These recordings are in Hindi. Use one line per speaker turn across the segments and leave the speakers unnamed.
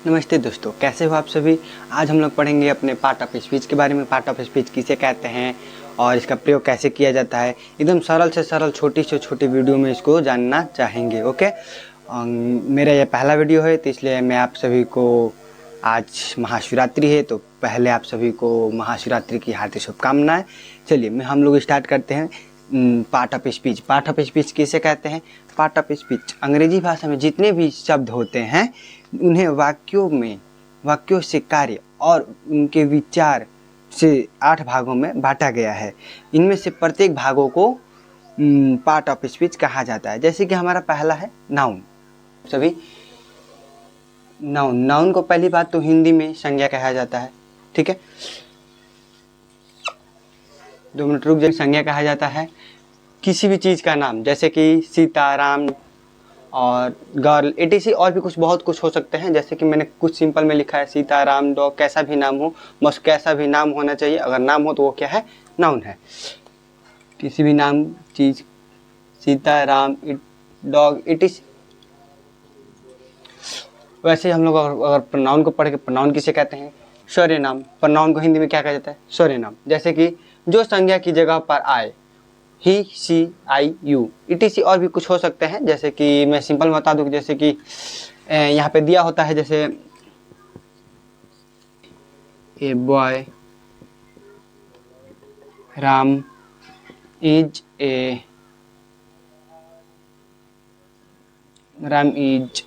नमस्ते दोस्तों, कैसे हो आप सभी। आज हम लोग पढ़ेंगे अपने पार्ट ऑफ स्पीच के बारे में। पार्ट ऑफ स्पीच किसे कहते हैं और इसका प्रयोग कैसे किया जाता है। एकदम सरल से सरल छोटी से छोटी वीडियो में इसको जानना चाहेंगे। ओके, मेरा यह पहला वीडियो है तो इसलिए मैं आप सभी को, आज महाशिवरात्रि है तो पहले आप सभी को महाशिवरात्रि की हार्दिक शुभकामनाएं। चलिए हम लोग स्टार्ट करते हैं। Part of speech. Part of speech किसे कहते हैं। पार्ट ऑफ स्पीच अंग्रेजी भाषा में जितने भी शब्द होते हैं उन्हें वाक्यों से कार्य और उनके विचार से 8 भागों में बांटा गया है। इनमें से प्रत्येक भागों को पार्ट ऑफ स्पीच कहा जाता है। जैसे कि हमारा पहला है नाउन। सभी नाउन को पहली बात तो हिंदी में संज्ञा कहा जाता है। ठीक है, 2 मिनट रुक जाइए। संज्ञा कहा जाता है किसी भी चीज़ का नाम, जैसे कि सीता, राम और गर्ल, etc। और भी कुछ बहुत कुछ हो सकते हैं। जैसे कि मैंने कुछ सिंपल में लिखा है सीता, राम, डॉग, कैसा भी नाम हो, बस कैसा भी नाम होना चाहिए। अगर नाम हो तो वो क्या है, नाउन है। किसी भी नाम, चीज़, सीता, राम, डॉग, etc। वैसे हम लोग अगर प्रोनाउन को पढ़ के, प्रोनाउन किसे कहते हैं, सर्वनाम। प्रोनाउन को हिंदी में क्या कहा जाता है, सर्वनाम। जैसे कि जो संज्ञा की जगह पर आए, ही, सी, आई, यू, etc। और भी कुछ हो सकते हैं। जैसे कि मैं सिंपल बता दूं, जैसे कि यहाँ पे दिया होता है, जैसे a boy, Ram is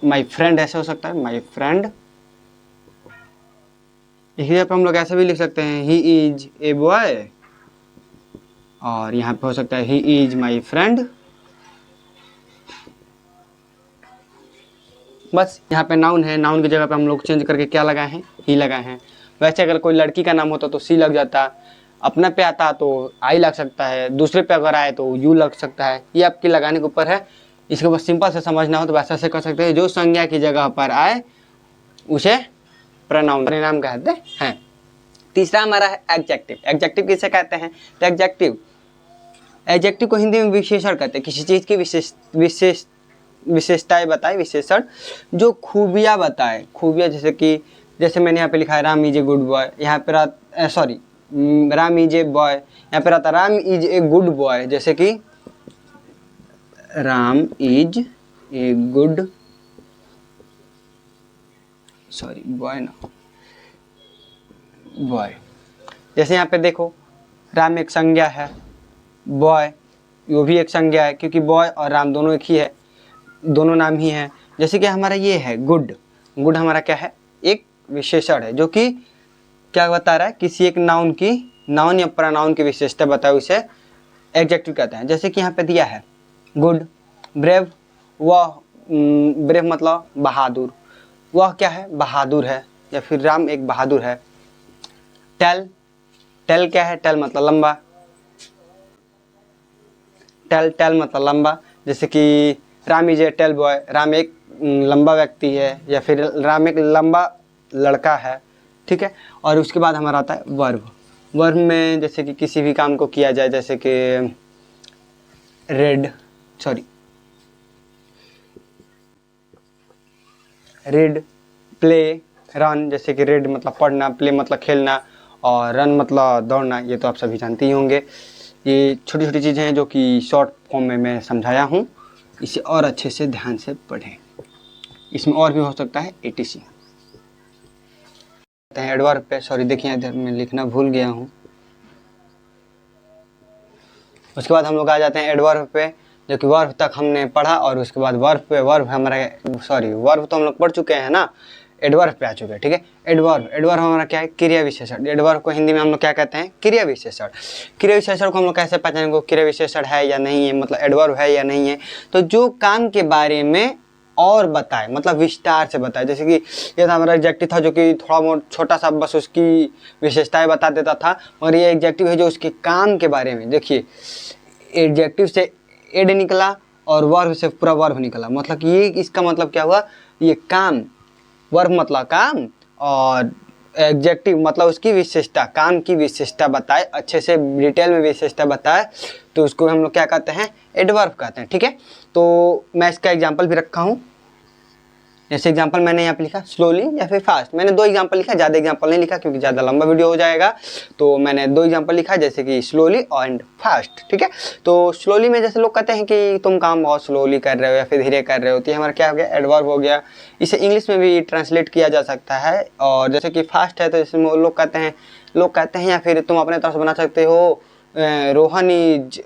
my friend, ऐसे हो सकता है, माई फ्रेंड। इसी जगह पे हम लोग ऐसे भी लिख सकते हैं, ही इज ए बॉय, और यहाँ पे हो सकता है ही इज माई फ्रेंड। बस यहाँ पे नाउन है, नाउन की जगह पे हम लोग चेंज करके क्या लगाए हैं, ही लगाए हैं। वैसे अगर कोई लड़की का नाम होता तो सी लग जाता, अपने पे आता तो आई लग सकता है, दूसरे पे अगर आए तो यू लग सकता है। ये आपके लगाने के ऊपर है। इसको बस सिंपल से समझना हो तो वैसे से कर सकते हैं, जो संज्ञा की जगह पर आए उसे प्रोनाउन, परिणाम कहते हैं। तीसरा हमारा है एडजेक्टिव। एडजेक्टिव किसे कहते हैं, तो एडजेक्टिव को हिंदी में विशेषण कहते हैं। किसी चीज़ की विशेषताएं बताए, विशेषण जो खूबियाँ बताए। खूबियाँ जैसे मैंने यहाँ पे लिखा है Ram is a good boy, यहाँ पे राम इज ए बॉय, यहाँ पे रहता Ram is a good boy. जैसे कि Ram is a good, boy. जैसे यहाँ पे देखो, राम एक संज्ञा है, बॉय वो भी एक संज्ञा है, क्योंकि बॉय और राम दोनों एक ही है, दोनों नाम ही हैं। जैसे कि हमारा ये है गुड हमारा क्या है, एक विशेषण है, जो कि क्या बता रहा है, किसी एक नाउन या प्रोनाउन की विशेषता बताए, उसे एडजेक्टिव कहते हैं। जैसे कि यहाँ पे दिया है गुड, ब्रेव, वह ब्रेव मतलब बहादुर, वह क्या है, बहादुर है, या फिर राम एक बहादुर है। टेल क्या है, टेल मतलब लंबा, टेल मतलब लंबा। जैसे कि Ram is a tall boy, Ram एक लंबा व्यक्ति है, या फिर राम एक लंबा लड़का है। ठीक है, और उसके बाद हमारा आता है वर्ब। वर्ब में जैसे कि किसी भी काम को किया जाए, जैसे कि रीड, प्ले, रन। जैसे कि रीड मतलब पढ़ना, प्ले मतलब खेलना, और रन मतलब दौड़ना। ये तो आप सभी जानते ही होंगे। ये छोटी छोटी चीज़ें हैं जो कि शॉर्ट फॉर्म में मैं समझाया हूँ, इसे और अच्छे से ध्यान से पढ़ें। इसमें और भी हो सकता है etc। एडवर्ब पे, देखिए इधर मैं लिखना भूल गया हूँ। उसके बाद हम लोग आ जाते हैं एडवर्ब पे, जो कि वर्ब तक हमने पढ़ा, और उसके बाद वर्ब तो हम लोग पढ़ चुके हैं ना, एडवर्ब पे आ चुके हैं। ठीक है, एडवर्ब हमारा क्या है, क्रिया विशेषण। एडवर्ब को हिंदी में हम लोग क्या कहते हैं, क्रिया विशेषण। क्रिया विशेषण को हम लोग कैसे पहचानेंगे, क्रिया विशेषण है या नहीं है, मतलब एडवर्ब है या नहीं है। तो जो काम के बारे में और बताए, मतलब विस्तार से बताए। जैसे कि ये था हमारा एडजेक्टिव था, जो कि थोड़ा बहुत छोटा सा बस उसकी विशेषताएं बता देता था, और ये एडजेक्टिव है जो उसके काम के बारे में। देखिए, एडजेक्टिव से एड निकला और वर्ब से पूरा वर्ब निकला, मतलब कि ये इसका मतलब क्या हुआ, ये काम, वर्ब मतलब काम, और एडजेक्टिव मतलब उसकी विशेषता, काम की विशेषता बताए, अच्छे से डिटेल में विशेषता बताए, तो उसको हम लोग क्या कहते हैं, एडवर्ब कहते हैं। ठीक है, तो मैं इसका एग्जाम्पल भी रखा हूँ। जैसे एग्जांपल मैंने यहाँ पे लिखा स्लोली या फिर फास्ट, मैंने 2 एग्जांपल लिखा, ज़्यादा एग्जांपल नहीं लिखा क्योंकि ज़्यादा लंबा वीडियो हो जाएगा, तो मैंने 2 एग्जांपल लिखा जैसे कि स्लोली एंड फास्ट, ठीक है। तो स्लोली में जैसे लोग कहते हैं कि तुम काम बहुत स्लोली कर रहे हो या फिर धीरे कर रहे हो, तो ये हमारा क्या हो गया, एडवर्ब हो गया। इसे इंग्लिश में भी ट्रांसलेट किया जा सकता है। और जैसे कि फास्ट है तो इसमें लोग कहते हैं या फिर तुम अपने तरफ से बना सकते हो रोहन इज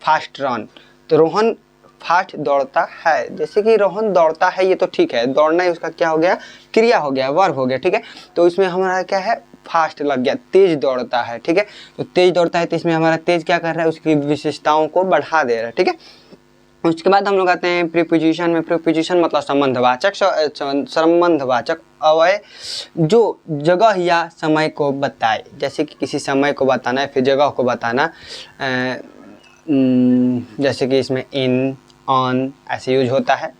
फास्ट रन, तो रोहन फास्ट दौड़ता है। जैसे कि रोहन दौड़ता है, ये तो ठीक है, दौड़ना ही उसका क्या हो गया, क्रिया हो गया, वर्ब हो गया, ठीक है। तो इसमें हमारा क्या है, फास्ट लग गया, तेज दौड़ता है, ठीक है। तो तेज दौड़ता है तो इसमें हमारा तेज क्या कर रहा है, उसकी विशेषताओं को बढ़ा दे रहा है, ठीक है। उसके बाद हम लोग आते हैं प्रीपोजिशन में। प्रीपोजिशन मतलब संबंधवाचक अवयव जो जगह या समय को बताए। जैसे कि किसी समय को बताना है फिर जगह को बताना, जैसे कि इसमें इन, ऑन ऐसे यूज होता है,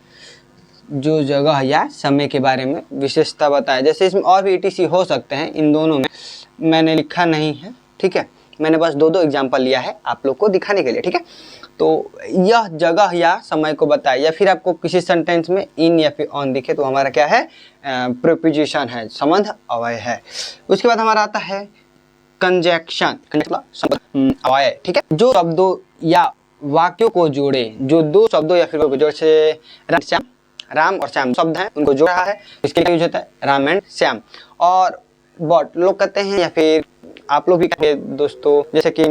जो जगह या समय के बारे में विशेषता बताए। जैसे इसमें और भी ETC हो सकते हैं, इन दोनों में मैंने लिखा नहीं है, ठीक है, मैंने बस 2 एग्जाम्पल लिया है आप लोग को दिखाने के लिए, ठीक है। तो यह जगह या समय को बताए, या फिर आपको किसी सेंटेंस में इन या फिर ऑन दिखे तो हमारा क्या है, प्रीपोजिशन है, संबंध अवयव है। उसके बाद हमारा आता है कंजक्शन, अवयव, ठीक है, जो शब्दों या वाक्यों को जोड़े, जो 2 शब्दों या फिर जैसे राम और श्याम शब्द हैं उनको जोड़ रहा है, इसके लिए यूज होता है राम एंड श्याम। और बट लोग कहते हैं या फिर आप लोग भी कहते हैं दोस्तों, जैसे कि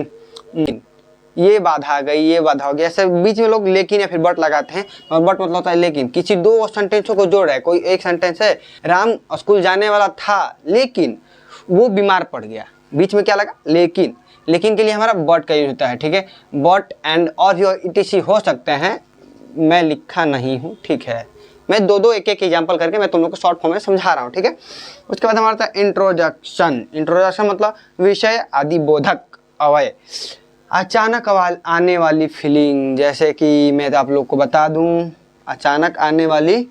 ये बाधा आ गई, ये बाधा हो गया, ऐसे बीच में लोग लेकिन या फिर बट लगाते हैं, और बट मतलब होता है लेकिन, किसी 2 सेंटेंसों को जोड़ रहा है। कोई एक सेंटेंस है, राम स्कूल जाने वाला था लेकिन वो बीमार पड़ गया, बीच में क्या लगा, लेकिन। लेकिन के लिए हमारा बट का यूज होता है, ठीक है। बट एंड और भी ETC हो सकते हैं, मैं लिखा नहीं हूँ, ठीक है, मैं 2 एक एग्जाम्पल करके मैं तुम लोग को शॉर्ट फॉर्म में समझा रहा हूँ, ठीक है। उसके बाद हमारा था इंट्रोडक्शन। इंट्रोडक्शन मतलब विषय आदि बोधक अवयव, अचानक आने वाली फीलिंग। जैसे कि मैं तो आप लोग को बता दूं, अचानक आने वाली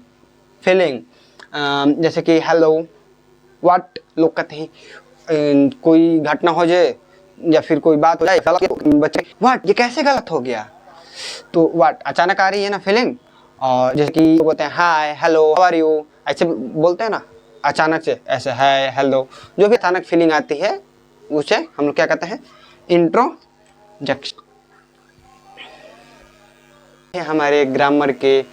फीलिंग, जैसे कि हेलो, व्हाट लोग कहते हैं, कोई घटना हो जाए या फिर कोई बात हो जाए, बच्चे व्हाट, ये कैसे गलत हो गया, तो व्हाट अचानक आ रही है ना फीलिंग। और जैसे कि बोलते हैं हाय, हेलो, हाउ आर यू, ऐसे बोलते हैं ना अचानक से, ऐसे हाय, हेलो, जो भी अचानक फीलिंग आती है उसे हम लोग क्या कहते हैं, इंट्रोडक्शन। हमारे ग्रामर के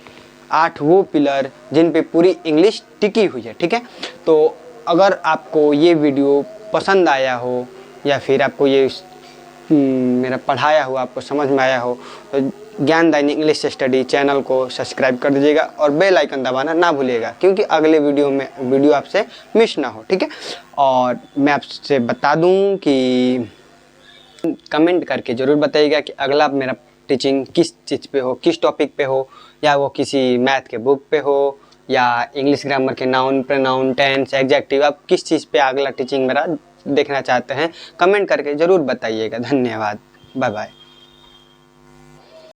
8 वो पिलर जिन पे पूरी इंग्लिश टिकी हुई है, ठीक है। तो अगर आपको ये वीडियो पसंद आया हो या फिर आपको ये मेरा पढ़ाया हुआ आपको समझ में आया हो तो ज्ञानदायिनी इंग्लिश स्टडी चैनल को सब्सक्राइब कर दीजिएगा और बेल आइकन दबाना ना भूलिएगा, क्योंकि अगले वीडियो आपसे मिस ना हो, ठीक है। और मैं आपसे बता दूं कि कमेंट करके ज़रूर बताइएगा कि अगला मेरा टीचिंग किस चीज़ पे हो, किस टॉपिक पे हो, या वो किसी मैथ के बुक पे हो या इंग्लिश ग्रामर के नाउन, प्रोनाउन, टेंस, एडजेक्टिव, आप किस चीज़ पे अगला टीचिंग मेरा देखना चाहते हैं, कमेंट करके ज़रूर बताइएगा। धन्यवाद, बाय बाय।